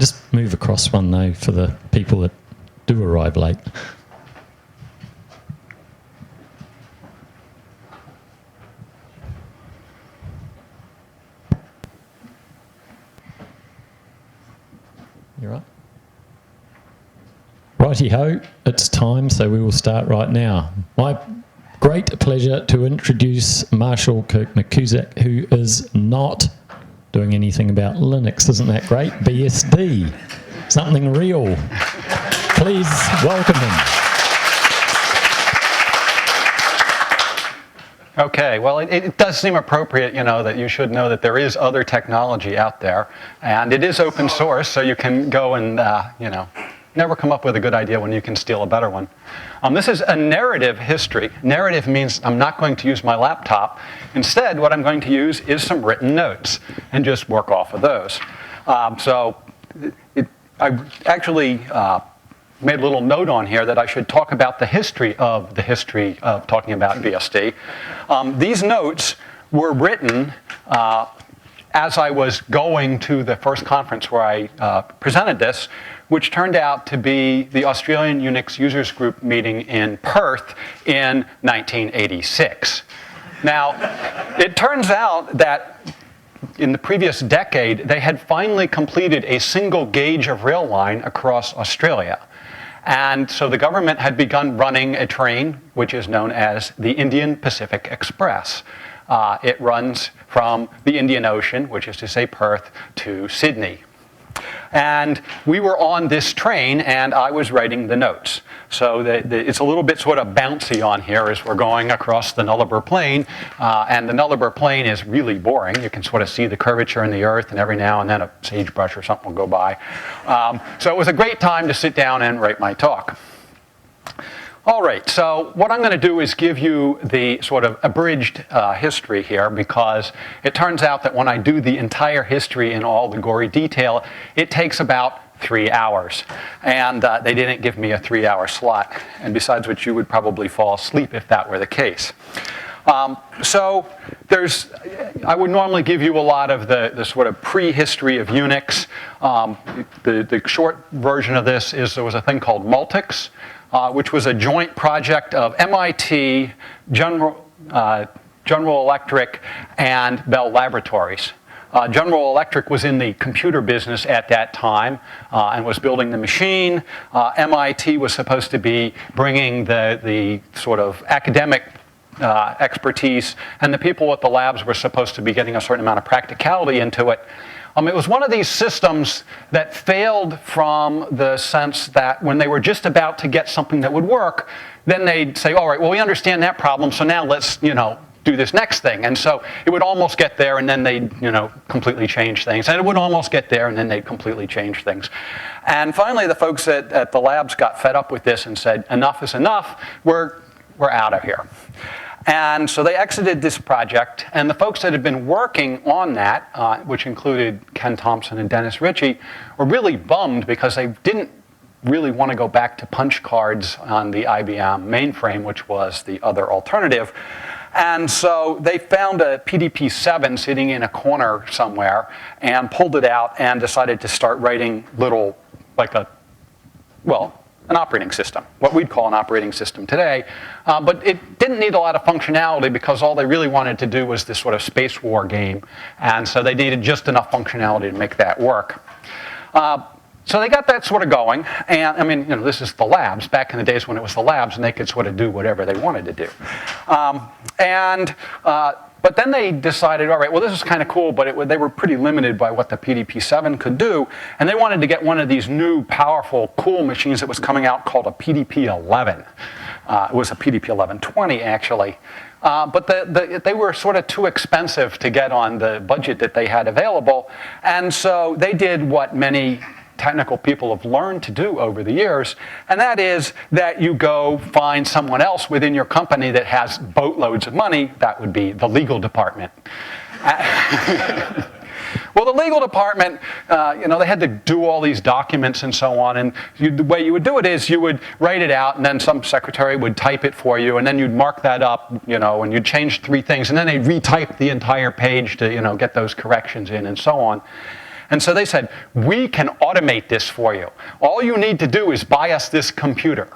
just move across one, though, for the people that do arrive late. You right? Righty-ho, it's time, so we will start right now. My great pleasure to introduce Marshall Kirk-McCusack, who is not doing anything about Linux. Isn't that great? BSD, something real. Please welcome him. Okay, well, it does seem appropriate, that you should know that there is other technology out there, and it is open source, so you can go and, never come up with a good idea when you can steal a better one. This is a narrative history. Narrative means I'm not going to use my laptop. Instead, what I'm going to use is some written notes and just work off of those. I actually made a little note on here that I should talk about the history of talking about BSD. These notes were written as I was going to the first conference where I presented this, which turned out to be the Australian Unix Users Group meeting in Perth in 1986. Now, it turns out that in the previous decade, they had finally completed a single gauge of rail line across Australia. And so the government had begun running a train, which is known as the Indian Pacific Express. It runs from the Indian Ocean, which is to say Perth, to Sydney. And we were on this train, and I was writing the notes. So it's a little bit sort of bouncy on here as we're going across the Nullarbor Plain. And the Nullarbor Plain is really boring. You can sort of see the curvature in the earth, and every now and then a sagebrush or something will go by. So it was a great time to sit down and write my talk. All right, so what I'm going to do is give you the sort of abridged history here, because it turns out that when I do the entire history in all the gory detail, it takes about 3 hours. And they didn't give me a 3-hour slot. And besides which, you would probably fall asleep if that were the case. I would normally give you a lot of the sort of prehistory of Unix. The short version of this is there was a thing called Multics, which was a joint project of MIT, General Electric, and Bell Laboratories. General Electric was in the computer business at that time and was building the machine. MIT was supposed to be bringing the sort of academic expertise, and the people at the labs were supposed to be getting a certain amount of practicality into it. It was one of these systems that failed from the sense that when they were just about to get something that would work, then they'd say, all right, well, we understand that problem, so now let's, do this next thing. And so it would almost get there, and then they'd, completely change things. And it would almost get there, and then they'd completely change things. And finally, the folks at the labs got fed up with this and said, enough is enough. We're out of here. And so they exited this project, and the folks that had been working on that, which included Ken Thompson and Dennis Ritchie, were really bummed because they didn't really want to go back to punch cards on the IBM mainframe, which was the other alternative. And so they found a PDP-7 sitting in a corner somewhere and pulled it out and decided to start writing little, an operating system, what we'd call an operating system today. But it didn't need a lot of functionality because all they really wanted to do was this sort of space war game. And so they needed just enough functionality to make that work. So they got that sort of going. And this is the labs, back in the days when it was the labs and they could sort of do whatever they wanted to do. But then they decided, all right, well, this is kind of cool, but they were pretty limited by what the PDP-7 could do. And they wanted to get one of these new, powerful, cool machines that was coming out called a PDP-11. It was a PDP-1120, actually. But they were sort of too expensive to get on the budget that they had available. And so they did what many technical people have learned to do over the years, and that is that you go find someone else within your company that has boatloads of money. That would be the legal department. Well, the legal department, they had to do all these documents and so on, and the way you would do it is you would write it out, and then some secretary would type it for you, and then you'd mark that up, and you'd change 3 things, and then they'd retype the entire page to, get those corrections in and so on. And so they said, we can automate this for you. All you need to do is buy us this computer.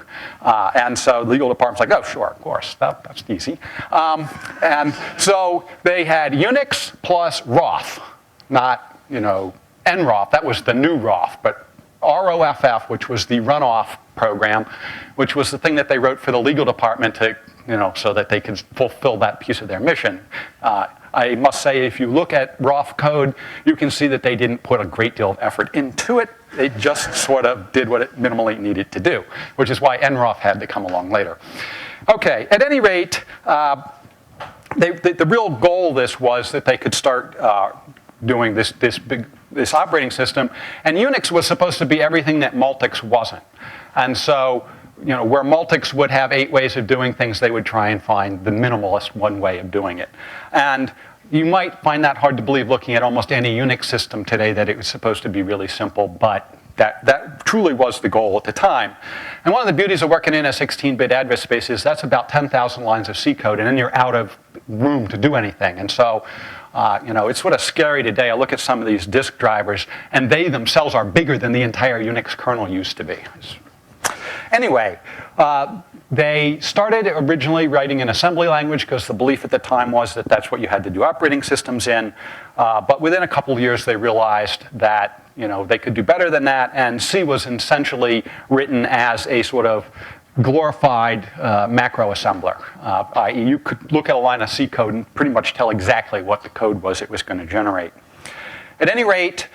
And so the legal department's like, oh, sure, of course, that's easy. And so they had Unix plus Roth, not, NROF. That was the new ROF, but ROFF, which was the runoff program, which was the thing that they wrote for the legal department to, so that they could fulfill that piece of their mission. I must say, if you look at ROF code, you can see that they didn't put a great deal of effort into it. It just sort of did what it minimally needed to do, which is why NROF had to come along later. Okay, at any rate, the real goal of this was that they could start doing this operating system, and Unix was supposed to be everything that Multics wasn't. And so, where Multics would have 8 ways of doing things, they would try and find the minimalist one way of doing it. And you might find that hard to believe looking at almost any Unix system today, that it was supposed to be really simple, but that truly was the goal at the time. And one of the beauties of working in a 16-bit address space is that's about 10,000 lines of C code, and then you're out of room to do anything. And so, it's sort of scary today. I look at some of these disk drivers, and they themselves are bigger than the entire Unix kernel used to be. Anyway, they started originally writing in assembly language because the belief at the time was that that's what you had to do operating systems in. But within a couple of years, they realized that they could do better than that, and C was essentially written as a sort of glorified macro assembler, i.e. you could look at a line of C code and pretty much tell exactly what the code was it was going to generate. At any rate,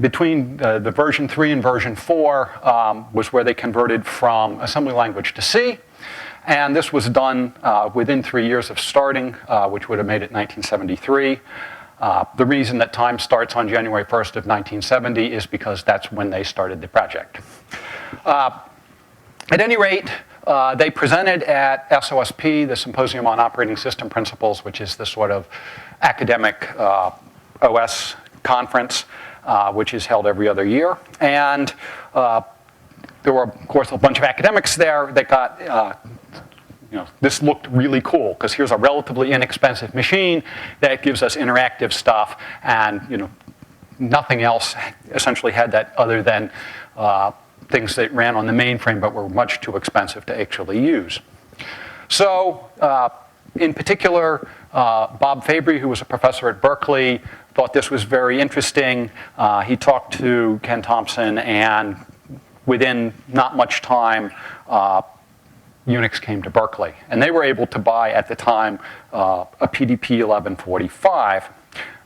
between the version 3 and version 4 was where they converted from assembly language to C. And this was done within 3 years of starting, which would have made it 1973. The reason that time starts on January 1st of 1970 is because that's when they started the project. At any rate, they presented at SOSP, the Symposium on Operating System Principles, which is the sort of academic OS conference, which is held every other year. And there were, of course, a bunch of academics there that got, this looked really cool, because here's a relatively inexpensive machine that gives us interactive stuff, and nothing else essentially had that other than things that ran on the mainframe but were much too expensive to actually use. So, in particular, Bob Fabry, who was a professor at Berkeley, thought this was very interesting. He talked to Ken Thompson, and within not much time, Unix came to Berkeley. And they were able to buy, at the time, a PDP 1145.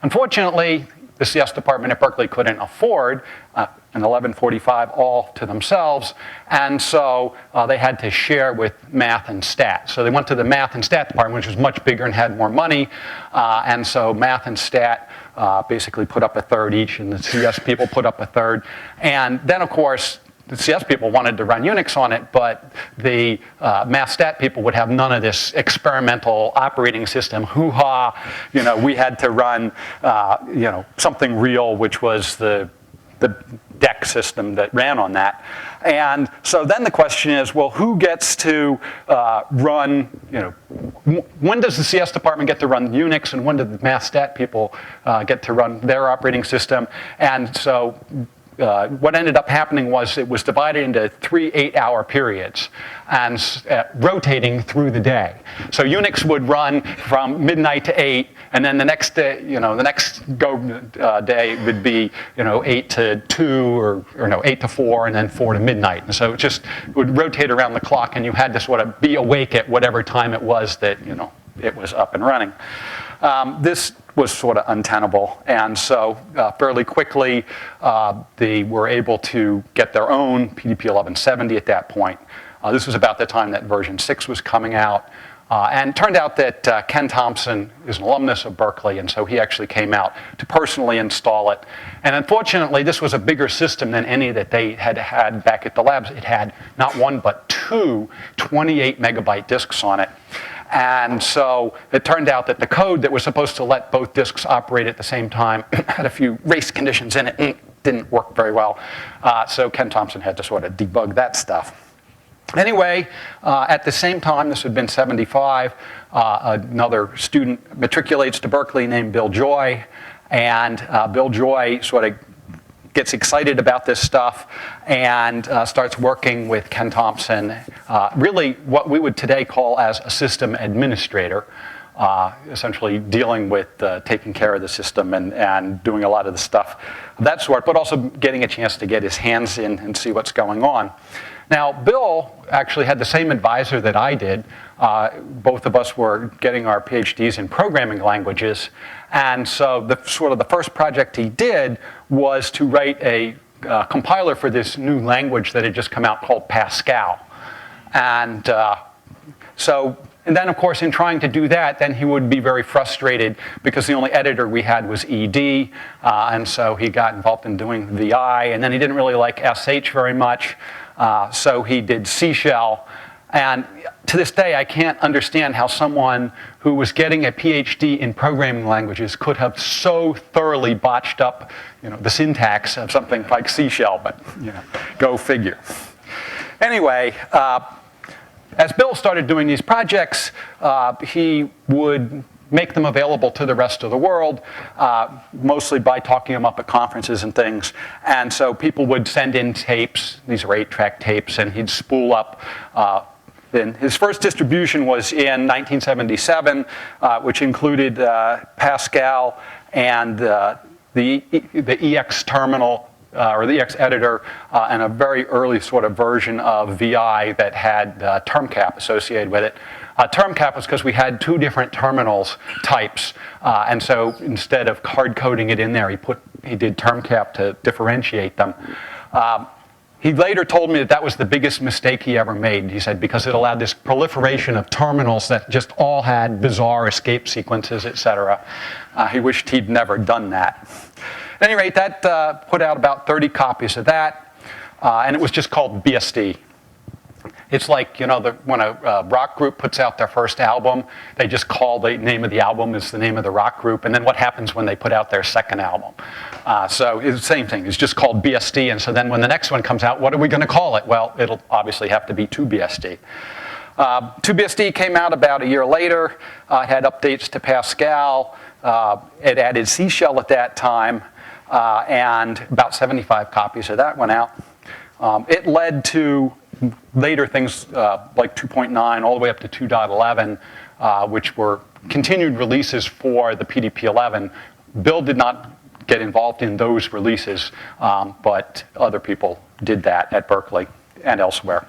Unfortunately, the CS department at Berkeley couldn't afford an 1145 all to themselves, and so they had to share with math and stat. So they went to the math and stat department, which was much bigger and had more money, and so math and stat basically put up a third each, and the CS people put up a third. And then, of course, the CS people wanted to run Unix on it, but the math stat people would have none of this experimental operating system hoo-ha. We had to run something real, which was the DEC system that ran on that. And so then the question is, well, who gets to run, when does the CS department get to run Unix, and when do the math stat people get to run their operating system? And so what ended up happening was it was divided into 3 8-hour periods and rotating through the day. So Unix would run from midnight to 8, and then the next day, the next day would be 8 to 2 or 8 to 4, and then 4 to midnight. And so it would rotate around the clock, and you had to sort of be awake at whatever time it was that it was up and running. This was sort of untenable, and so fairly quickly they were able to get their own PDP 1170 at that point. This was about the time that version 6 was coming out, and it turned out that Ken Thompson is an alumnus of Berkeley, and so he actually came out to personally install it. And unfortunately, this was a bigger system than any that they had had back at the labs. It had not one but 2 28 megabyte disks on it. And so it turned out that the code that was supposed to let both disks operate at the same time had a few race conditions in it and didn't work very well. So Ken Thompson had to sort of debug that stuff. Anyway, at the same time, this had been 75, another student matriculates to Berkeley named Bill Joy, And Bill Joy sort of gets excited about this stuff and starts working with Ken Thompson, really what we would today call as a system administrator, essentially dealing with taking care of the system and doing a lot of the stuff of that sort, but also getting a chance to get his hands in and see what's going on. Now, Bill actually had the same advisor that I did. Both of us were getting our PhDs in programming languages, and so the first project he did was to write a compiler for this new language that had just come out called Pascal. And then, of course, in trying to do that, then he would be very frustrated because the only editor we had was ED, and so he got involved in doing VI, and then he didn't really like SH very much, so he did C Shell. And to this day, I can't understand how someone who was getting a PhD in programming languages could have so thoroughly botched up, the syntax of something like C Shell, but go figure. Anyway, as Bill started doing these projects, he would make them available to the rest of the world, mostly by talking them up at conferences and things. And so people would send in tapes. These are 8-track tapes, and he'd spool up. Then his first distribution was in 1977, which included Pascal and the EX terminal, or the EX editor, and a very early sort of version of VI that had term cap associated with it. Term cap was because we had 2 different terminals types, and so instead of hard coding it in there, he did term cap to differentiate them. He later told me that was the biggest mistake he ever made. He said because it allowed this proliferation of terminals that just all had bizarre escape sequences, etc. He wished he'd never done that. At any rate, that put out about 30 copies of that, and it was just called BSD. It's like, when a rock group puts out their first album, they just call the name of the album as the name of the rock group, and then what happens when they put out their second album? So it's the same thing. It's just called BSD, and so then when the next one comes out, what are we going to call it? Well, it'll obviously have to be 2BSD. 2BSD came out about a year later. It had updates to Pascal. It added C Shell at that time, and about 75 copies of that went out. It led to later things like 2.9 all the way up to 2.11, which were continued releases for the PDP-11. Bill did not get involved in those releases, but other people did that at Berkeley and elsewhere.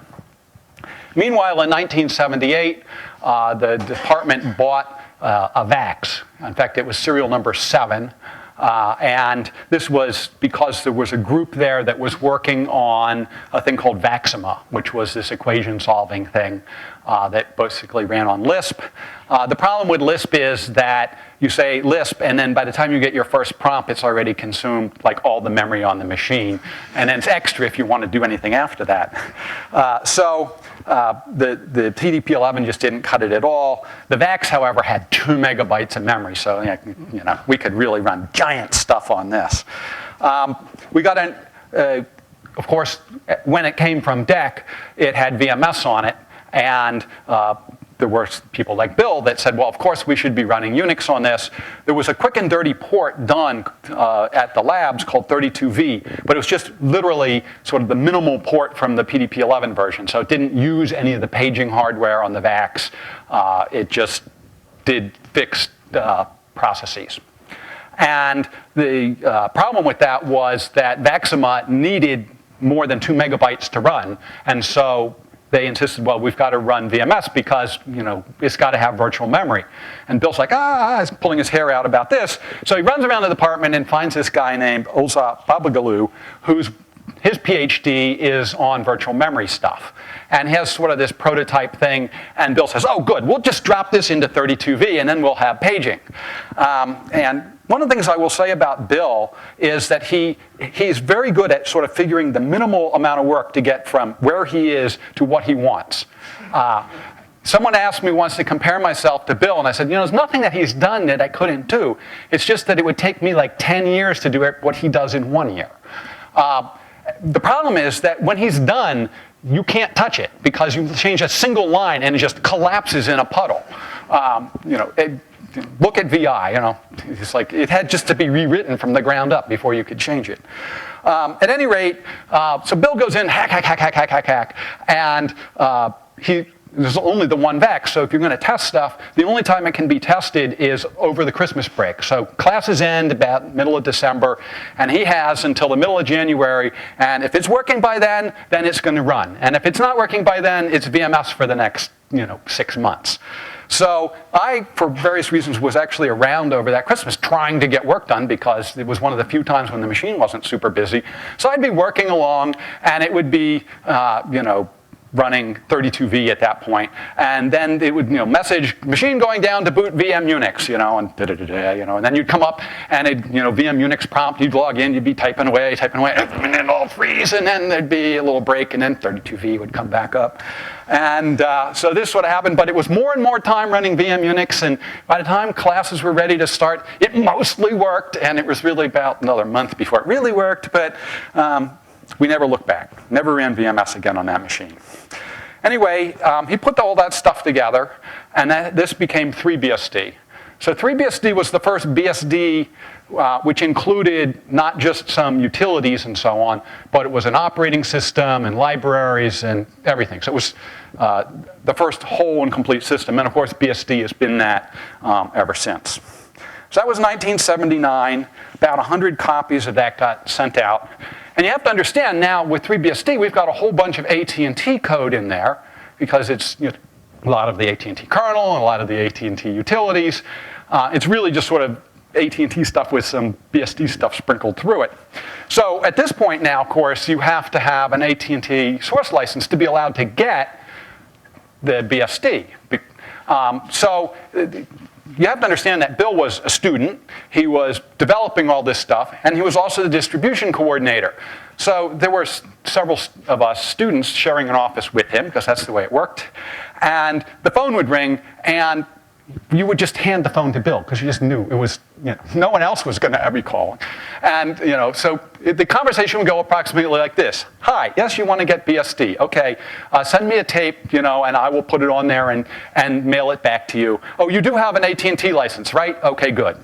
Meanwhile, in 1978, the department bought a VAX. In fact, it was serial number 7. And this was because there was a group there that was working on a thing called Vaxima, which was this equation-solving thing that basically ran on Lisp. The problem with Lisp is that you say Lisp, and then by the time you get your first prompt, it's already consumed like all the memory on the machine, and then it's extra if you want to do anything after that. The PDP-11 just didn't cut it at all. The VAX, however, had 2 megabytes of memory, so we could really run giant stuff on this. We got of course, when it came from DEC, it had VMS on it, and there were people like Bill that said, well, of course we should be running Unix on this. There was a quick and dirty port done at the labs called 32V, but it was just literally sort of the minimal port from the PDP-11 version. So it didn't use any of the paging hardware on the VAX. It just did fixed processes. And the problem with that was that Vaxima needed more than 2 megabytes to run, and so they insisted, well, we've got to run VMS because, it's got to have virtual memory. And Bill's like, he's pulling his hair out about this. So he runs around the department and finds this guy named Oza Babagalu, his PhD is on virtual memory stuff. And he has sort of this prototype thing, and Bill says, oh, good, we'll just drop this into 32V, and then we'll have paging. And one of the things I will say about Bill is that he's very good at sort of figuring the minimal amount of work to get from where he is to what he wants. Someone asked me once to compare myself to Bill, and I said, there's nothing that he's done that I couldn't do. It's just that it would take me like 10 years to do what he does in 1 year. The problem is that when he's done, you can't touch it because you change a single line and it just collapses in a puddle. look at VI, It's like it had just to be rewritten from the ground up before you could change it. At any rate, so Bill goes in, hack, and there's only the one VEX, so if you're going to test stuff, the only time it can be tested is over the Christmas break. So classes end about middle of December, and he has until the middle of January, and if it's working by then it's going to run. And if it's not working by then, it's VMS for the next 6 months. So I, for various reasons, was actually around over that Christmas trying to get work done because it was one of the few times when the machine wasn't super busy. So I'd be working along, and it would be, running 32V at that point, and then it would, message machine going down to boot VM Unix, and then you'd come up and it, VM Unix prompt, you'd log in, you'd be typing away, and then it'll freeze, and then there'd be a little break, and then 32V would come back up, and so this would happen. But it was more and more time running VM Unix, and by the time classes were ready to start, it mostly worked, and it was really about another month before it really worked, but. We never looked back. Never ran VMS again on that machine. Anyway, he put all that stuff together, and this became 3BSD. So 3BSD was the first BSD which included not just some utilities and so on, but it was an operating system and libraries and everything. So it was the first whole and complete system. And of course, BSD has been that ever since. So that was 1979. About 100 copies of that got sent out. And you have to understand now with 3BSD, we've got a whole bunch of AT&T code in there because it's a lot of the AT&T kernel and a lot of the AT&T utilities. It's really just sort of AT&T stuff with some BSD stuff sprinkled through it. So at this point now, of course, you have to have an AT&T source license to be allowed to get the BSD. So you have to understand that Bill was a student, he was developing all this stuff, and he was also the distribution coordinator. So there were several of us students sharing an office with him, because that's the way it worked. And the phone would ring, and you would just hand the phone to Bill, because you just knew it was, no one else was going to be calling. And, so the conversation would go approximately like this. Hi, yes, you want to get BSD. Okay, send me a tape, and I will put it on there and mail it back to you. Oh, you do have an AT&T license, right? Okay, good.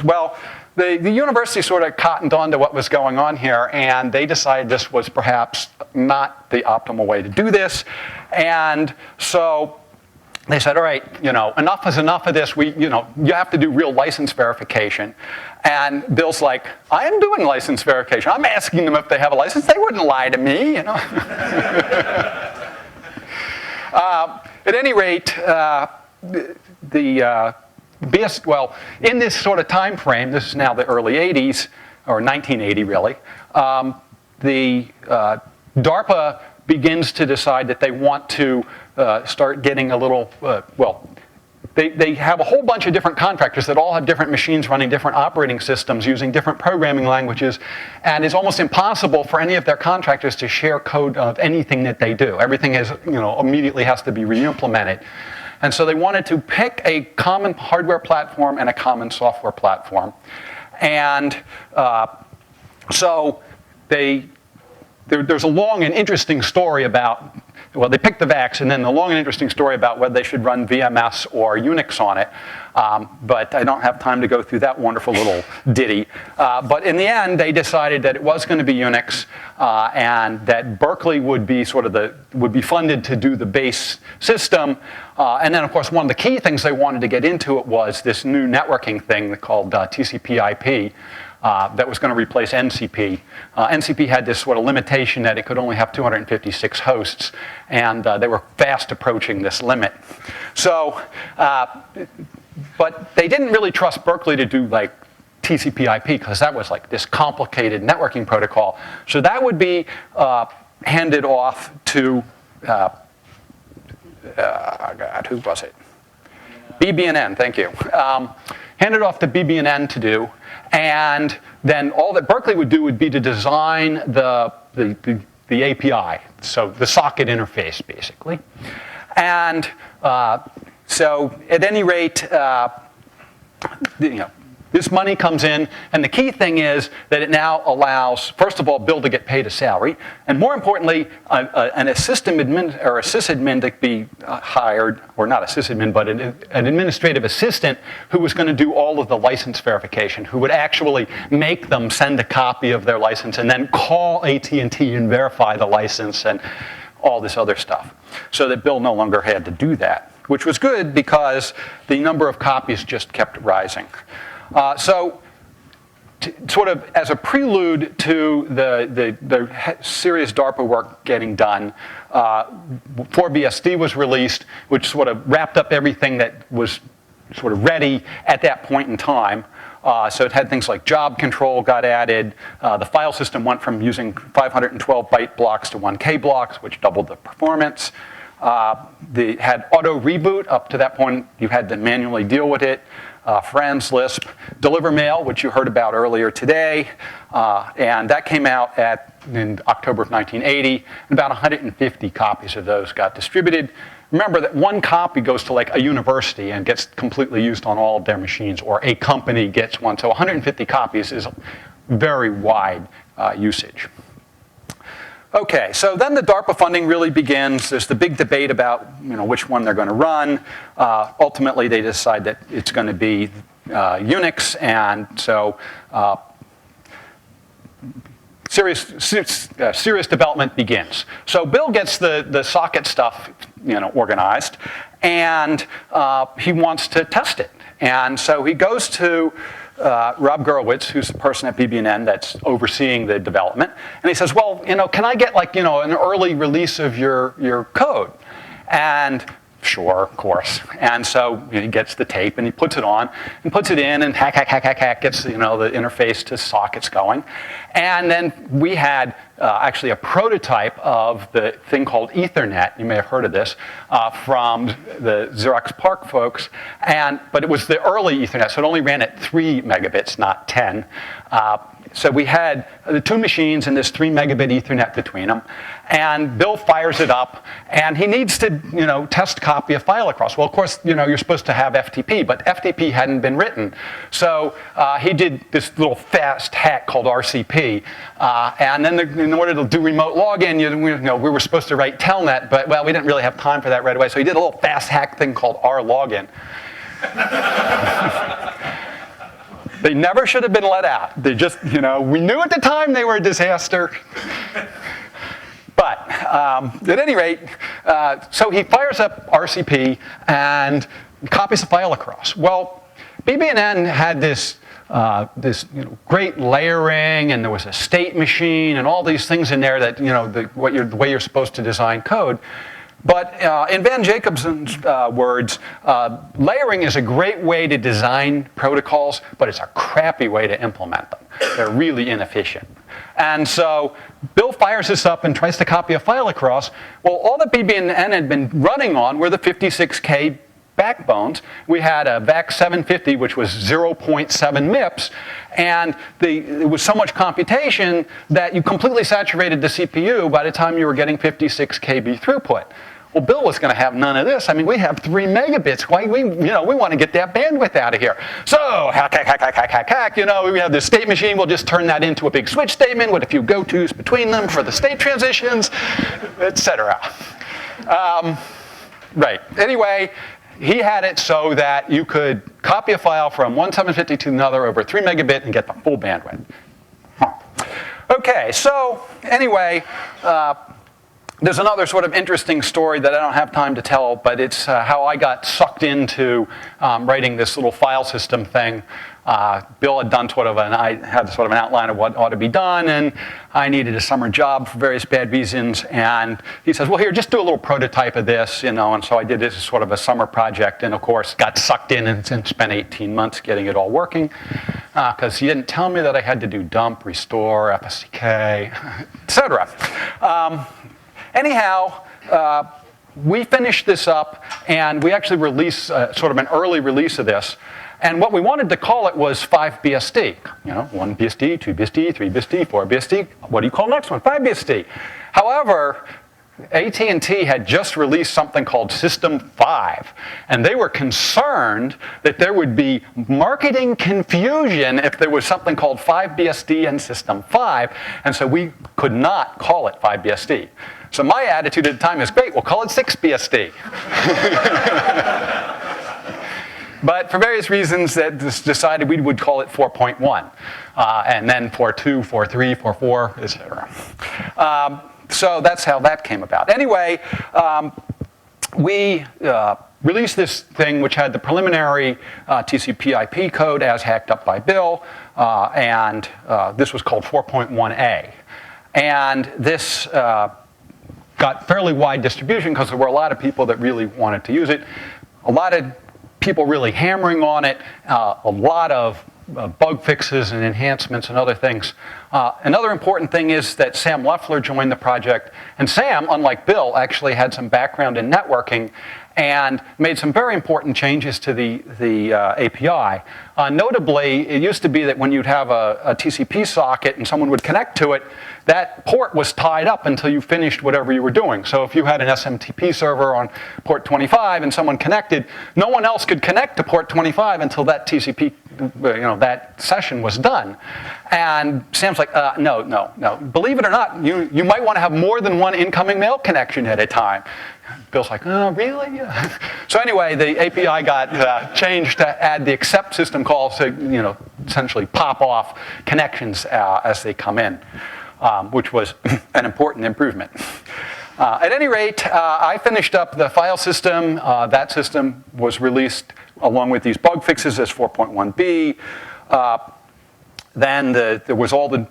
Well, the university sort of cottoned on to what was going on here, and they decided this was perhaps not the optimal way to do this. And so they said, all right, enough is enough of this. You have to do real license verification. And Bill's like, I am doing license verification. I'm asking them if they have a license. They wouldn't lie to me, At any rate, in this sort of time frame, this is now the early 80s, or 1980 really, the DARPA begins to decide that they want to start getting a little, they have a whole bunch of different contractors that all have different machines running different operating systems using different programming languages, and it's almost impossible for any of their contractors to share code of anything that they do. Everything is, immediately has to be re-implemented. And so they wanted to pick a common hardware platform and a common software platform. And so there's a long and interesting story about, they picked the VAX, and then the long and interesting story about whether they should run VMS or Unix on it. But I don't have time to go through that wonderful little ditty. But in the end, they decided that it was going to be Unix, and that Berkeley would be would be funded to do the base system. And then, of course, one of the key things they wanted to get into it was this new networking thing called TCP/IP. That was going to replace NCP. NCP had this sort of limitation that it could only have 256 hosts, and they were fast approaching this limit. So, but they didn't really trust Berkeley to do like TCP/IP because that was like this complicated networking protocol. So that would be handed off to, who was it? BBNN, thank you. Handed off to BBNN to do. And then all that Berkeley would do would be to design the API, so the socket interface, basically. And so, at any rate, the this money comes in, and the key thing is that it now allows, first of all, Bill to get paid a salary, and more importantly, an sysadmin or a sysadmin to be hired, or not a sysadmin, but an administrative assistant who was going to do all of the license verification, who would actually make them send a copy of their license and then call AT&T and verify the license and all this other stuff, so that Bill no longer had to do that, which was good because the number of copies just kept rising. So sort of as a prelude to the serious DARPA work getting done, 4BSD was released, which sort of wrapped up everything that was sort of ready at that point in time. So it had things like job control got added. The file system went from using 512 byte blocks to 1K blocks, which doubled the performance. They had auto reboot. Up to that point, you had to manually deal with it. Franz Lisp, Deliver Mail, which you heard about earlier today, and that came out in October of 1980. And about 150 copies of those got distributed. Remember that one copy goes to like a university and gets completely used on all of their machines, or a company gets one. So 150 copies is very wide usage. Okay, so then the DARPA funding really begins. There's the big debate about which one they're going to run. Ultimately, they decide that it's going to be Unix, and so serious development begins. So Bill gets the socket stuff organized, and he wants to test it. And so he goes to Rob Gurewitz, who's the person at BBNN that's overseeing the development, and he says, well, can I get an early release of your code? And sure, of course. And so he gets the tape and he puts it on and puts it in and hack, gets the interface to sockets going. And then we had actually a prototype of the thing called Ethernet. You may have heard of this from the Xerox PARC folks. But it was the early Ethernet, so it only ran at 3 megabits, not 10. So we had the two machines and this 3 megabit Ethernet between them. And Bill fires it up, and he needs to, test copy a file across. Well, of course, you're supposed to have FTP, but FTP hadn't been written. So he did this little fast hack called RCP. And then in order to do remote login, we were supposed to write telnet, but well, we didn't really have time for that right away. So he did a little fast hack thing called rlogin. They never should have been let out. They just, we knew at the time they were a disaster. But at any rate, so he fires up RCP and copies the file across. Well, BBNN had this great layering, and there was a state machine and all these things in there that, the way you're supposed to design code. But in Van Jacobson's words, layering is a great way to design protocols, but it's a crappy way to implement them. They're really inefficient. And so Bill fires this up and tries to copy a file across. Well, all that BBNN had been running on were the 56K backbones. We had a VAX 750, which was 0.7 MIPS, and it was so much computation that you completely saturated the CPU by the time you were getting 56 KB throughput. Well, Bill was going to have none of this. I mean, we have 3 megabits. Why we want to get that bandwidth out of here. So hack. We have this state machine. We'll just turn that into a big switch statement with a few go-tos between them for the state transitions, etc. Right. Anyway, he had it so that you could copy a file from one 750 to another over 3 megabit and get the full bandwidth. Okay, so anyway, there's another sort of interesting story that I don't have time to tell, but it's how I got sucked into writing this little file system thing. Bill had done I had sort of an outline of what ought to be done, and I needed a summer job for various bad reasons. And he says, well, here, just do a little prototype of this, And so I did this as sort of a summer project, and of course, got sucked in and spent 18 months getting it all working, because he didn't tell me that I had to do dump, restore, FSCK, etc. Anyhow, we finished this up, and we actually released sort of an early release of this. And what we wanted to call it was 5BSD. 1BSD, 2BSD, 3BSD, 4BSD. What do you call the next one? 5BSD. However, AT&T had just released something called System 5, and they were concerned that there would be marketing confusion if there was something called 5BSD and System 5, and so we could not call it 5BSD. So my attitude at the time is, great, we'll call it 6BSD. But for various reasons, that decided we would call it 4.1, and then 4.2, 4.3, 4.4, etc. So that's how that came about. Anyway, we released this thing which had the preliminary TCP/IP code as hacked up by Bill, and this was called 4.1a. And this got fairly wide distribution because there were a lot of people that really wanted to use it. A lot of people really hammering on it, a lot of bug fixes and enhancements and other things. Another important thing is that Sam Leffler joined the project, and Sam, unlike Bill, actually had some background in networking and made some very important changes to the API. Notably, it used to be that when you'd have a TCP socket and someone would connect to it, that port was tied up until you finished whatever you were doing. So if you had an SMTP server on port 25 and someone connected, no one else could connect to port 25 until that TCP, that session was done. And Sam's like, no. Believe it or not, you might want to have more than one incoming mail connection at a time. Bill's like, oh, really? So anyway, the API got changed to add the accept system calls to, essentially pop off connections as they come in, which was an important improvement. At any rate, I finished up the file system. That system was released along with these bug fixes as 4.1b. Then there was all the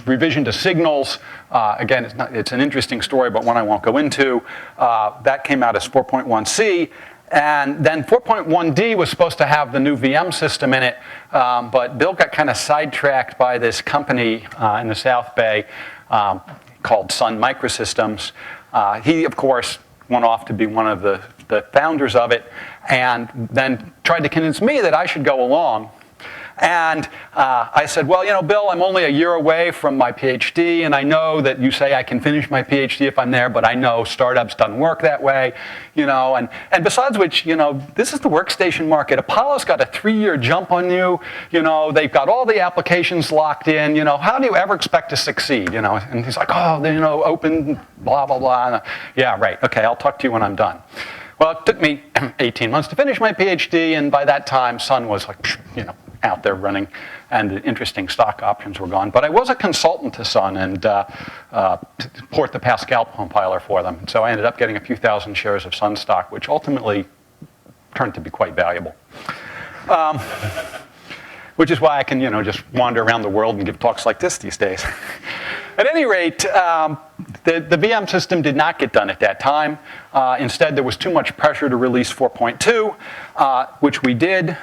revision to signals. Again, it's an interesting story, but one I won't go into. That came out as 4.1c. And then 4.1d was supposed to have the new VM system in it, but Bill got kind of sidetracked by this company in the South Bay called Sun Microsystems. He, of course, went off to be one of the founders of it, and then tried to convince me that I should go along. And I said, well, Bill, I'm only a year away from my PhD, and I know that you say I can finish my PhD if I'm there, but I know startups doesn't work that way, and besides which, this is the workstation market. Apollo's got a 3-year jump on you, they've got all the applications locked in, how do you ever expect to succeed, And he's like, oh, open, blah, blah, blah. Yeah, right, okay, I'll talk to you when I'm done. Well, it took me 18 months to finish my PhD, and by that time, Sun was like, out there running, and the interesting stock options were gone. But I was a consultant to Sun and port the Pascal compiler for them. So I ended up getting a few thousand shares of Sun stock, which ultimately turned to be quite valuable. Which is why I can, just wander around the world and give talks like this these days. At any rate, the VM system did not get done at that time. Instead, there was too much pressure to release 4.2, which we did.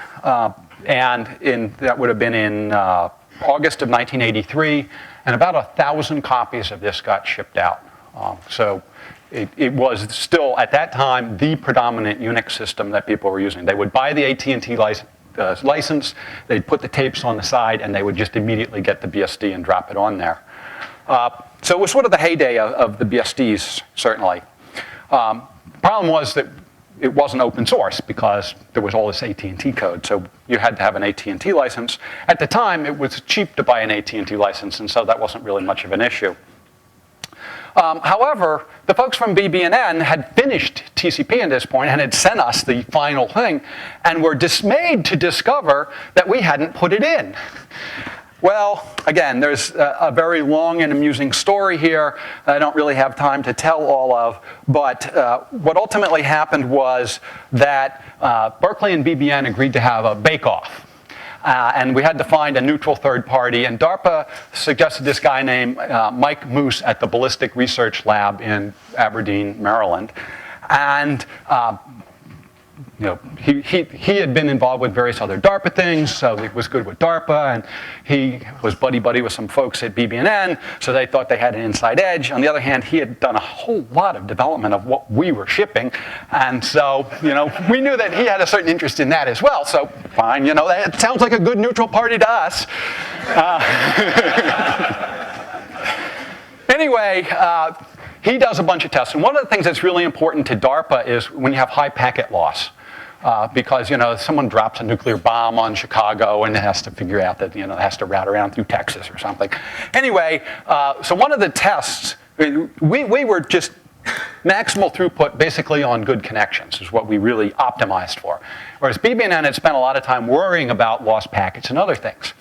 And that would have been in August of 1983, and about 1,000 copies of this got shipped out. So it was still, at that time, the predominant Unix system that people were using. They would buy the AT&T license, they'd put the tapes on the side, and they would just immediately get the BSD and drop it on there. So it was sort of the heyday of the BSDs, certainly. Problem was that it wasn't open source because there was all this AT&T code, so you had to have an AT&T license. At the time, it was cheap to buy an AT&T license, and so that wasn't really much of an issue. However, the folks from BBNN had finished TCP at this point and had sent us the final thing, and were dismayed to discover that we hadn't put it in. Well, again, there's a very long and amusing story here I don't really have time to tell all of, but what ultimately happened was that Berkeley and BBN agreed to have a bake-off. And we had to find a neutral third party, and DARPA suggested this guy named Mike Moose at the Ballistic Research Lab in Aberdeen, Maryland. And he had been involved with various other DARPA things, so he was good with DARPA, and he was buddy-buddy with some folks at BBNN, so they thought they had an inside edge. On the other hand, he had done a whole lot of development of what we were shipping, and so, we knew that he had a certain interest in that as well, so fine, it sounds like a good neutral party to us. Anyway, he does a bunch of tests. And one of the ththings that's really important to DARPA is when you have high packet loss. Because, someone drops a nuclear bomb on Chicago and it has to figure out that, it has to route around through Texas or something. Anyway, so one of the tests, we were just maximal throughput basically on good connections is what we really optimized for. Whereas BBNN had spent a lot of time worrying about lost packets and other things.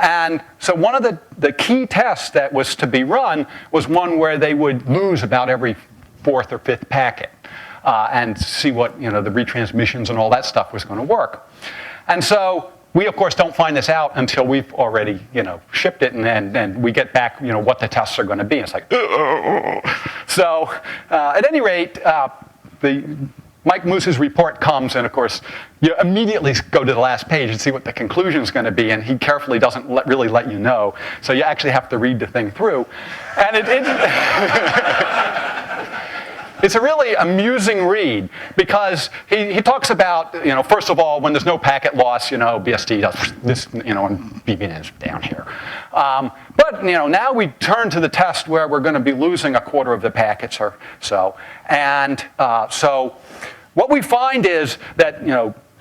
And so one of the key tests that was to be run was one where they would lose about every fourth or fifth packet. And see what the retransmissions and all that stuff was going to work. And so we, of course, don't find this out until we've already shipped it and we get back what the tests are going to be. It's like, so at any rate, Mike Moose's report comes, and of course, you immediately go to the last page and see what the conclusion is going to be, and he carefully doesn't really let you know. So you actually have to read the thing through, and it's a really amusing read because he talks about, first of all, when there's no packet loss, BSD does this, and BBN is down here. But, now we turn to the test where we're going to be losing a quarter of the packets or so. And so what we find is that,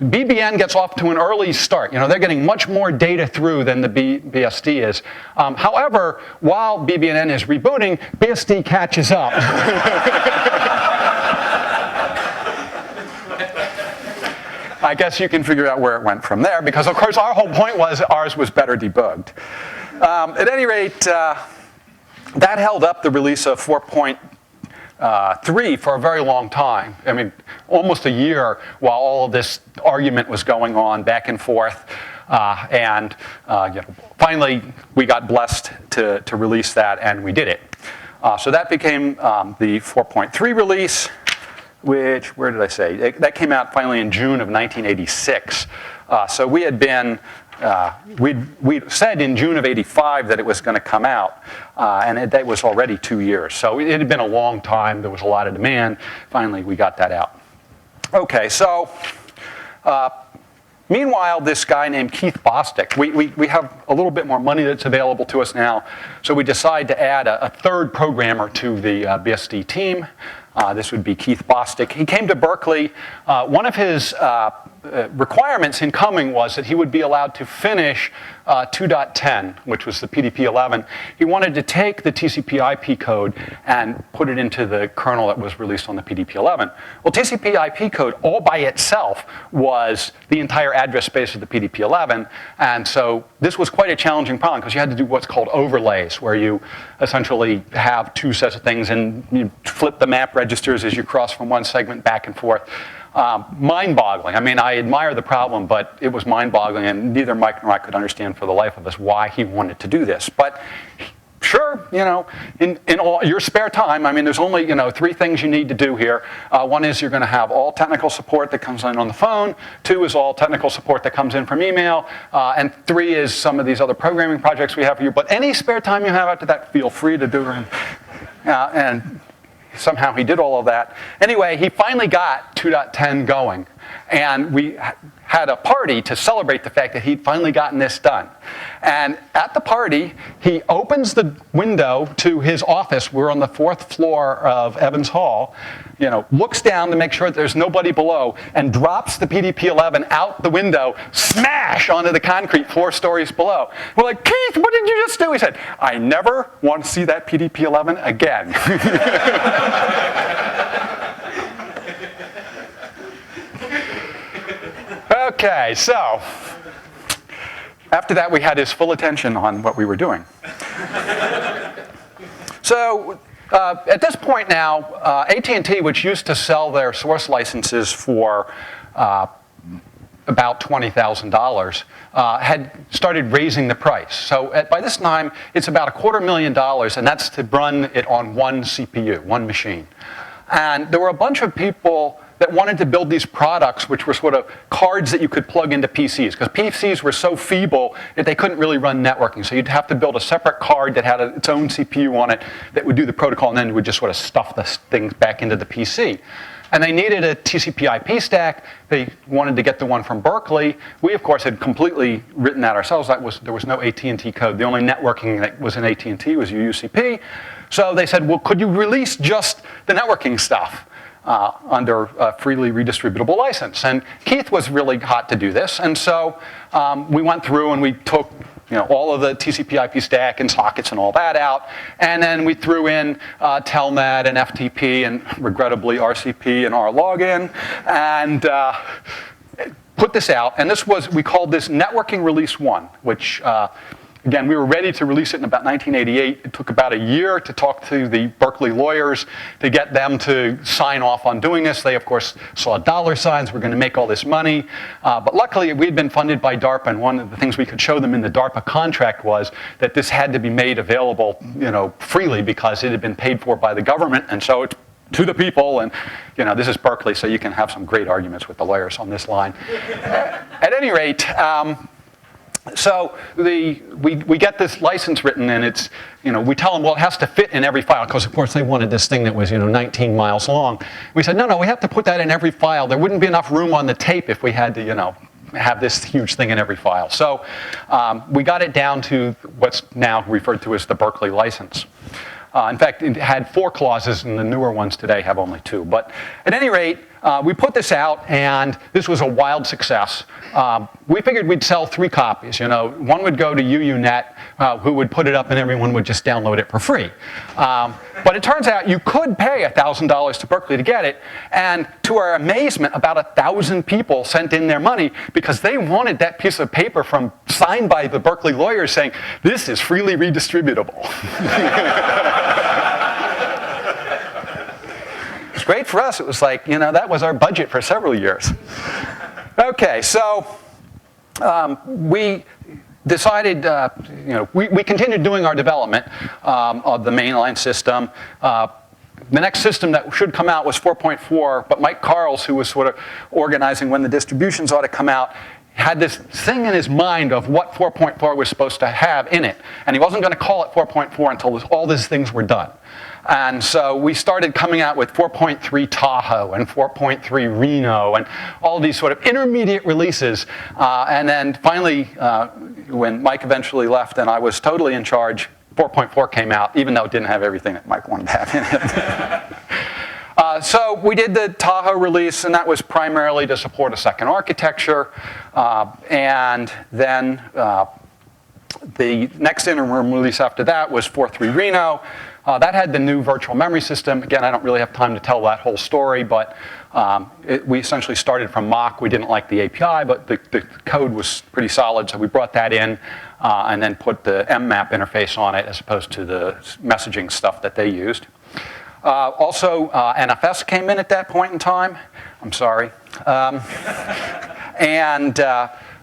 BBN gets off to an early start. They're getting much more data through than the BSD is. However, while BBNN is rebooting, BSD catches up. I guess you can figure out where it went from there, because of course our whole point was ours was better debugged. At any rate, that held up the release of 4.3 for a very long time. I mean, almost a year while all of this argument was going on back and forth. Finally, we got blessed to release that, and we did it. So that became the 4.3 release, which, where did I say? That came out finally in June of 1986. So we had been, we'd said in June of 85 that it was going to come out, and that was already 2 years. So it had been a long time. There was a lot of demand. Finally, we got that out. Okay, so meanwhile, this guy named Keith Bostick, we have a little bit more money that's available to us now, so we decide to add a third programmer to the BSD team. This would be Keith Bostick. He came to Berkeley. One of his requirements in coming was that he would be allowed to finish 2.10, which was the PDP-11. He wanted to take the TCP/IP code and put it into the kernel that was released on the PDP-11. Well, TCP/IP code all by itself was the entire address space of the PDP-11, and so this was quite a challenging problem because you had to do what's called overlays, where you essentially have two sets of things and you flip the map registers as you cross from one segment back and forth. Mind-boggling. I mean, I admire the problem, but it was mind-boggling, and neither Mike nor I could understand for the life of us why he wanted to do this. But sure, in all your spare time, I mean, there's only, 3 things you need to do here. One is you're going to have all technical support that comes in on the phone. 2 is all technical support that comes in from email. And 3 is some of these other programming projects we have for you. But any spare time you have after that, feel free to do it. And somehow he did all of that. Anyway, he finally got 2.10 going. And we had a party to celebrate the fact that he'd finally gotten this done. And at the party, he opens the window to his office. We're on the 4th floor of Evans Hall. Looks down to make sure that there's nobody below, and drops the PDP-11 out the window, smash onto the concrete 4 stories below. We're like, Keith, what did you just do? He said, I never want to see that PDP-11 again. Okay, so after that, we had his full attention on what we were doing. So at this point now, AT&T, which used to sell their source licenses for about $20,000, had started raising the price. So by this time, it's about $250,000, and that's to run it on one CPU, one machine. And there were a bunch of people that wanted to build these products, which were sort of cards that you could plug into PCs, because PCs were so feeble that they couldn't really run networking. So you'd have to build a separate card that had its own CPU on it that would do the protocol, and then you would just sort of stuff the things back into the PC. And they needed a TCP/IP stack. They wanted to get the one from Berkeley. We, of course, had completely written that ourselves. There was no AT&T code. The only networking that was in AT&T was UUCP. So they said, well, could you release just the networking stuff under a freely redistributable license? And Keith was really hot to do this. And so we went through and we took all of the TCP/IP stack and sockets and all that out. And then we threw in Telnet and FTP and regrettably RCP and RLogin and put this out. And we called this Networking Release 1, which again, we were ready to release it in about 1988. It took about a year to talk to the Berkeley lawyers to get them to sign off on doing this. They, of course, saw dollar signs. We're going to make all this money. But luckily, we'd been funded by DARPA, and one of the things we could show them in the DARPA contract was that this had to be made available, freely because it had been paid for by the government, and so it's to the people. And this is Berkeley, so you can have some great arguments with the lawyers on this line. At any rate. So we get this license written, and it's, we tell them, well, it has to fit in every file, because of course they wanted this thing that was, 19 miles long. We said, no, we have to put that in every file. There wouldn't be enough room on the tape if we had to, have this huge thing in every file. So we got it down to what's now referred to as the Berkeley license. In fact, it had 4 clauses, and the newer ones today have only 2. But at any rate, we put this out, and this was a wild success. We figured we'd sell 3 copies. One would go to UUNet, who would put it up, and everyone would just download it for free. But it turns out you could pay $1,000 to Berkeley to get it, and to our amazement, about 1,000 people sent in their money because they wanted that piece of paper signed by the Berkeley lawyers saying, this is freely redistributable. It's great for us. It was like, that was our budget for several years. Okay, so we decided, we continued doing our development of the mainline system. The next system that should come out was 4.4, but Mike Carls, who was sort of organizing when the distributions ought to come out, had this thing in his mind of what 4.4 was supposed to have in it. And he wasn't going to call it 4.4 until all these things were done. And so we started coming out with 4.3 Tahoe and 4.3 Reno and all these sort of intermediate releases. And then finally, when Mike eventually left and I was totally in charge, 4.4 came out, even though it didn't have everything that Mike wanted to have in it. So we did the Tahoe release, and that was primarily to support a second architecture. And then the next interim release after that was 4.3 Reno. That had the new virtual memory system. Again, I don't really have time to tell that whole story, but we essentially started from mock. We didn't like the API, but the code was pretty solid, so we brought that in and then put the mmap interface on it as opposed to the messaging stuff that they used. Also, NFS came in at that point in time. I'm sorry.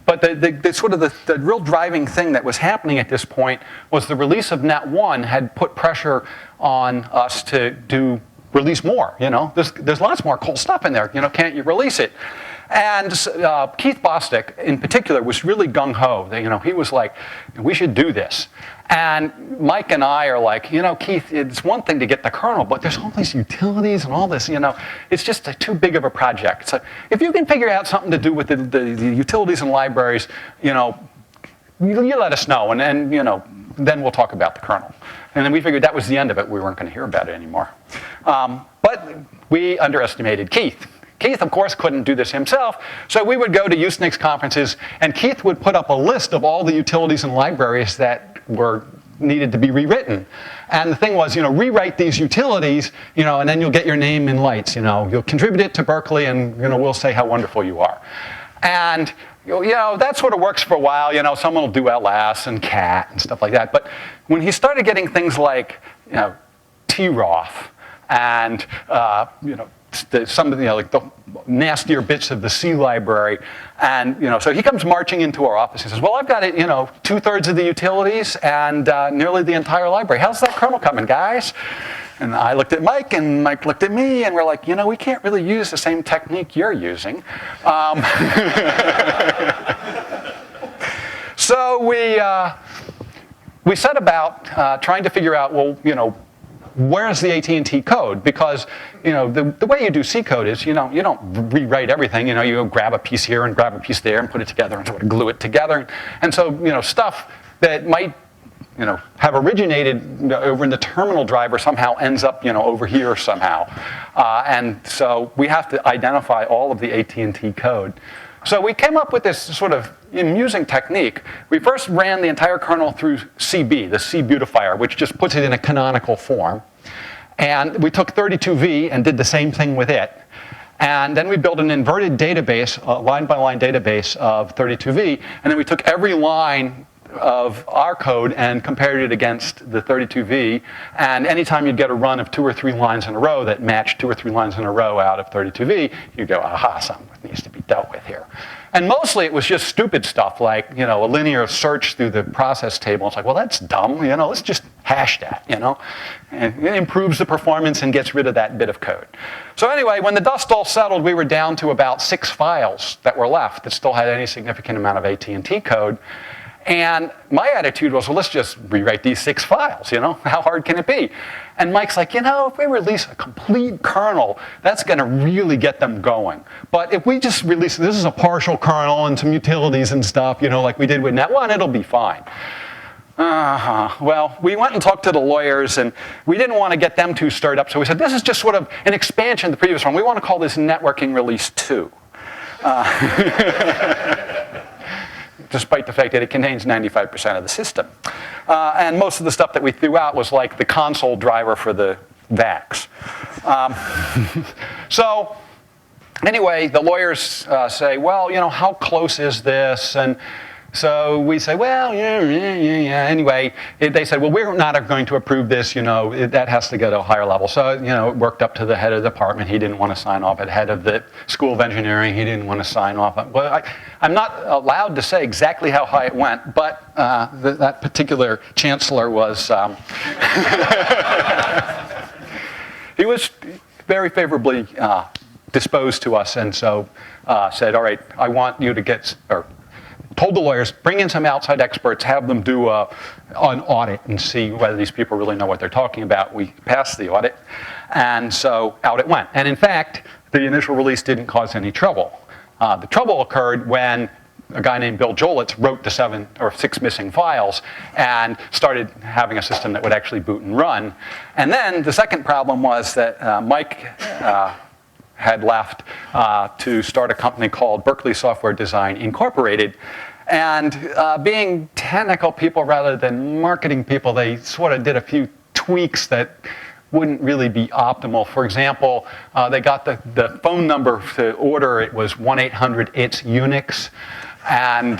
But the sort of the real driving thing that was happening at this point was the release of Net 1 had put pressure on us to release more. There's lots more cool stuff in there. Can't you release it? And Keith Bostic, in particular, was really gung-ho. He was like, we should do this. And Mike and I are like, Keith, it's one thing to get the kernel, but there's all these utilities and all this, it's just too big of a project. So if you can figure out something to do with the utilities and libraries, you let us know, and then we'll talk about the kernel. And then we figured that was the end of it. We weren't going to hear about it anymore. But we underestimated Keith. Keith, of course, couldn't do this himself, so we would go to Usenix conferences, and Keith would put up a list of all the utilities and libraries that needed to be rewritten. And the thing was, rewrite these utilities, and then you'll get your name in lights. You'll contribute it to Berkeley, and we'll say how wonderful you are. And that sort of works for a while. Someone will do LS and CAT and stuff like that. But when he started getting things like TROF and some of the nastier bits of the C library, and so he comes marching into our office and says, well, I've got it, 2/3 of the utilities and nearly the entire library. How's that kernel coming, guys? And I looked at Mike, and Mike looked at me, and we're like, we can't really use the same technique you're using. So we set about trying to figure out, well, where's the AT&T code? Because the way you do C code is you don't rewrite everything. You go grab a piece here and grab a piece there and put it together and sort of glue it together. And so stuff that might have originated over in the terminal driver somehow ends up over here somehow. And so we have to identify all of the AT&T code. So we came up with this sort of amusing technique. We first ran the entire kernel through CB, the C beautifier, which just puts it in a canonical form. And we took 32V and did the same thing with it. And then we built an inverted database, a line-by-line database of 32V. And then we took every line of our code and compared it against the 32V. And anytime you'd get a run of 2 or 3 lines in a row that matched 2 or 3 lines in a row out of 32V, you'd go, aha, something needs to be dealt with here. And mostly it was just stupid stuff like, a linear search through the process table. It's like, well, that's dumb. Let's just hash that, And it improves the performance and gets rid of that bit of code. So anyway, when the dust all settled, we were down to about 6 files that were left that still had any significant amount of AT&T code. And my attitude was, well, let's just rewrite these 6 files, How hard can it be? And Mike's like, if we release a complete kernel, that's going to really get them going. But if we just release, this is a partial kernel and some utilities and stuff, like we did with Net1, it'll be fine. Well, we went and talked to the lawyers, and we didn't want to get them too stirred up. So we said, this is just sort of an expansion of the previous one. We want to call this Networking Release 2. Despite the fact that it contains 95% of the system. And most of the stuff that we threw out was like the console driver for the VAX. So anyway, the lawyers say, well, how close is this? And so we say, well, yeah. Anyway, they said, well, we're not going to approve this. That has to go to a higher level. So, it worked up to the head of the department. He didn't want to sign off. At head of the School of Engineering, he didn't want to sign off. Well, I'm not allowed to say exactly how high it went, but that particular chancellor was, he was very favorably disposed to us, and so said, all right, I want you to told the lawyers, bring in some outside experts, have them do an audit and see whether these people really know what they're talking about. We passed the audit, and so out it went. And in fact, the initial release didn't cause any trouble. The trouble occurred when a guy named Bill Jolitz wrote the 7 or 6 missing files and started having a system that would actually boot and run. And then the second problem was that Mike had left to start a company called Berkeley Software Design Incorporated. And being technical people rather than marketing people, they sort of did a few tweaks that wouldn't really be optimal. For example, they got the phone number to order. It was 1-800-ITS-UNIX. And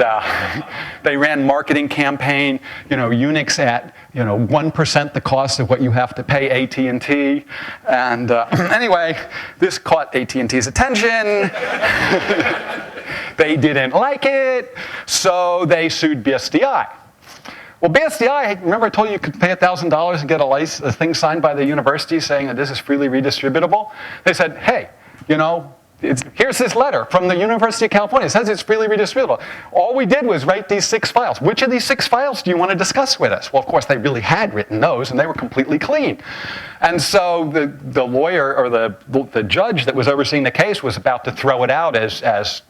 they ran marketing campaign, Unix at 1% the cost of what you have to pay AT&T. And anyway, this caught AT&T's attention. They didn't like it, so they sued BSDI. Well, BSDI, remember I told you could pay $1,000 and get a thing signed by the university saying that this is freely redistributable? They said, hey, here's this letter from the University of California. It says it's freely redistributable. All we did was write these 6 files. Which of these 6 files do you want to discuss with us? Well, of course, they really had written those, and they were completely clean. And so the lawyer or the judge that was overseeing the case was about to throw it out as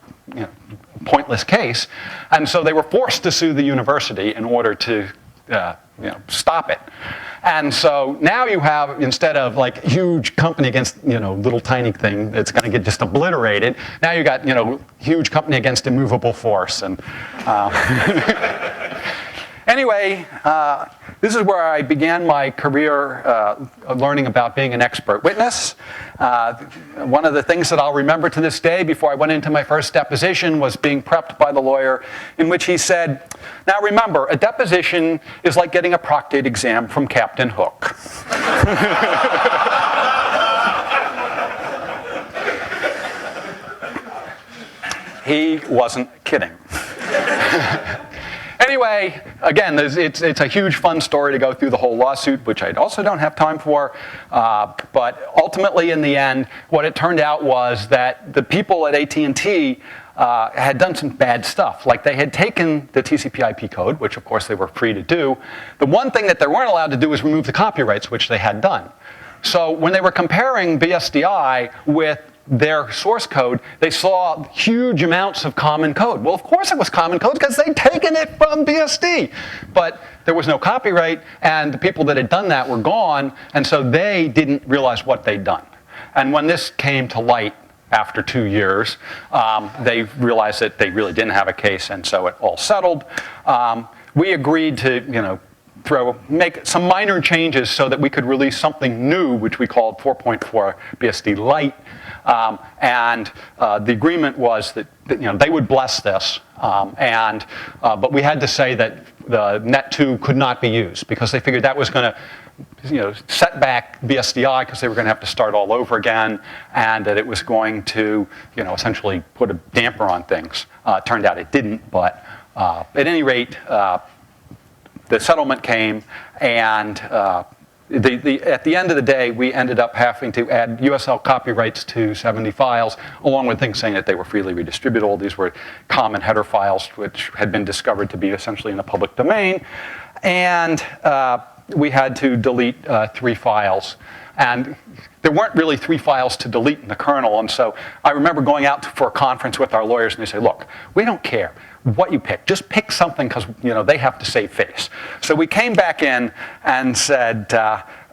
pointless case. And so they were forced to sue the university in order to stop it. And so now you have, instead of like huge company against little tiny thing that's going to get just obliterated, now you got huge company against immovable force. And anyway, this is where I began my career learning about being an expert witness. One of the things that I'll remember to this day before I went into my first deposition was being prepped by the lawyer, in which he said, now remember, a deposition is like getting a proctored exam from Captain Hook. He wasn't kidding. Anyway, again, it's a huge fun story to go through the whole lawsuit, which I also don't have time for. But ultimately, in the end, what it turned out was that the people at AT&T had done some bad stuff. Like they had taken the TCP/IP code, which of course they were free to do. The one thing that they weren't allowed to do was remove the copyrights, which they had done. So when they were comparing BSDI with their source code, they saw huge amounts of common code. Well, of course it was common code because they'd taken it from BSD. But there was no copyright, and the people that had done that were gone, and so they didn't realize what they'd done. And when this came to light after 2 years, they realized that they really didn't have a case, and so it all settled. We agreed to, make some minor changes so that we could release something new, which we called 4.4 BSD Lite. The agreement was that they would bless this, but we had to say that the Net2 could not be used because they figured that was going to set back BSDI because they were going to have to start all over again, and that it was going to essentially put a damper on things. Turned out it didn't, but at any rate, the settlement came, and at the end of the day, we ended up having to add USL copyrights to 70 files, along with things saying that they were freely redistributable. These were common header files which had been discovered to be essentially in the public domain. And we had to delete 3 files. And there weren't really 3 files to delete in the kernel. And so I remember going out for a conference with our lawyers, and they say, look, we don't care what you pick. Just pick something because they have to save face. So we came back in and said,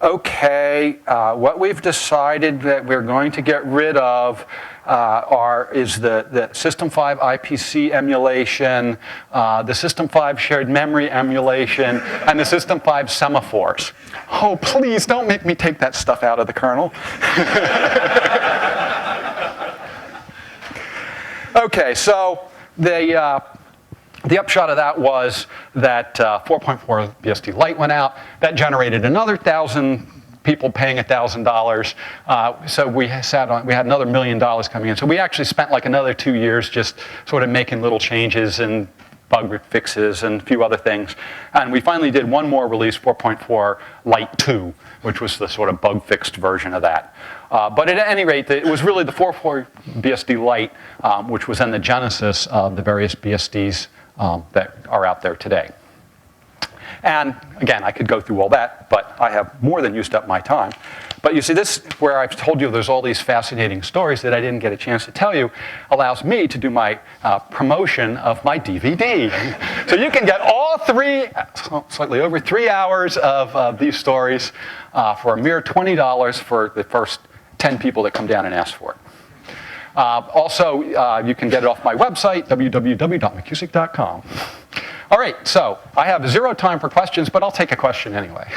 okay, what we've decided that we're going to get rid of is the System 5 IPC emulation, the System 5 shared memory emulation, and the System 5 semaphores. Oh, please don't make me take that stuff out of the kernel. Okay, so the upshot of that was that 4.4 BSD Lite went out. That generated another 1,000 people paying $1,000. So we had another $1 million coming in. So we actually spent like another 2 years just sort of making little changes and bug fixes and a few other things. And we finally did one more release, 4.4 Lite 2, which was the sort of bug fixed version of that. But at any rate, it was really the 4.4 BSD Lite, which was then the genesis of the various BSDs that are out there today. And again, I could go through all that, but I have more than used up my time. But you see, this, where I've told you there's all these fascinating stories that I didn't get a chance to tell you, allows me to do my promotion of my DVD. So you can get all slightly over 3 hours of these stories for a mere $20 for the first 10 people that come down and ask for it. Also, you can get it off my website, www.mckusick.com. All right, so I have 0 time for questions, but I'll take a question anyway.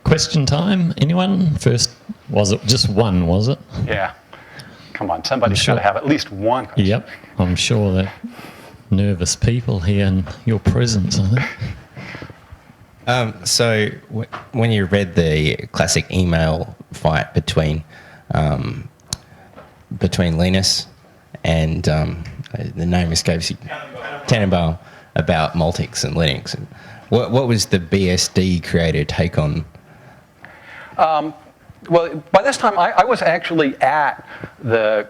Question time? Anyone? First, was it just one, was it? Yeah. Come on, somebody's got to have at least one question. Yep, I'm sure that nervous people here in your presence, I think. So when you read the classic email fight between Linus and the name escapes you, Tannenbaum, about Multics and Linux, what was the BSD creator take on? Well, by this time, I was actually at the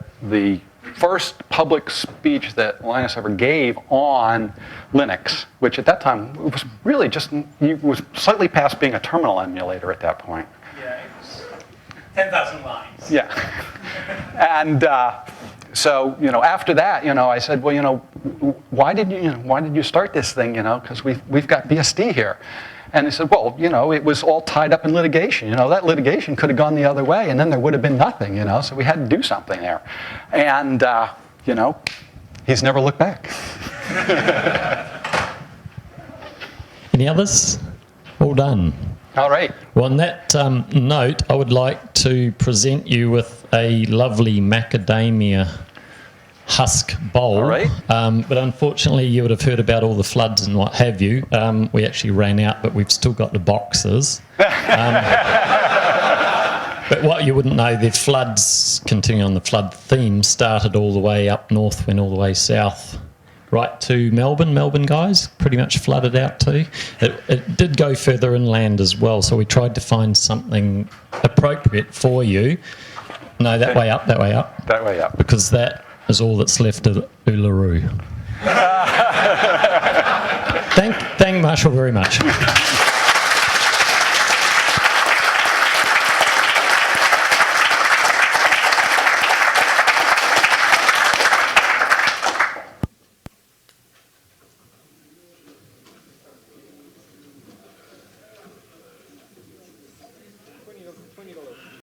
first public speech that Linus ever gave on Linux, which at that time was really just, it was slightly past being a terminal emulator at that point. Yeah, it was 10,000 lines. Yeah. And so, after that, I said, well, why did you start this thing, because we've got BSD here. And he said, well, it was all tied up in litigation. That litigation could have gone the other way, and then there would have been nothing, so we had to do something there. And, he's never looked back. Any others? All done. All right. Well, on that note, I would like to present you with a lovely macadamia husk bowl. All right. But unfortunately, you would have heard about all the floods and what have you. We actually ran out, but we've still got the boxes. But what you wouldn't know, the floods, continuing on the flood theme, started all the way up north, went all the way south, right to Melbourne. Melbourne, guys, pretty much flooded out too. It did go further inland as well, so we tried to find something appropriate for you. No, that way up, that way up. That way up. Because that is all that's left of Uluru. Thank Marshall very much.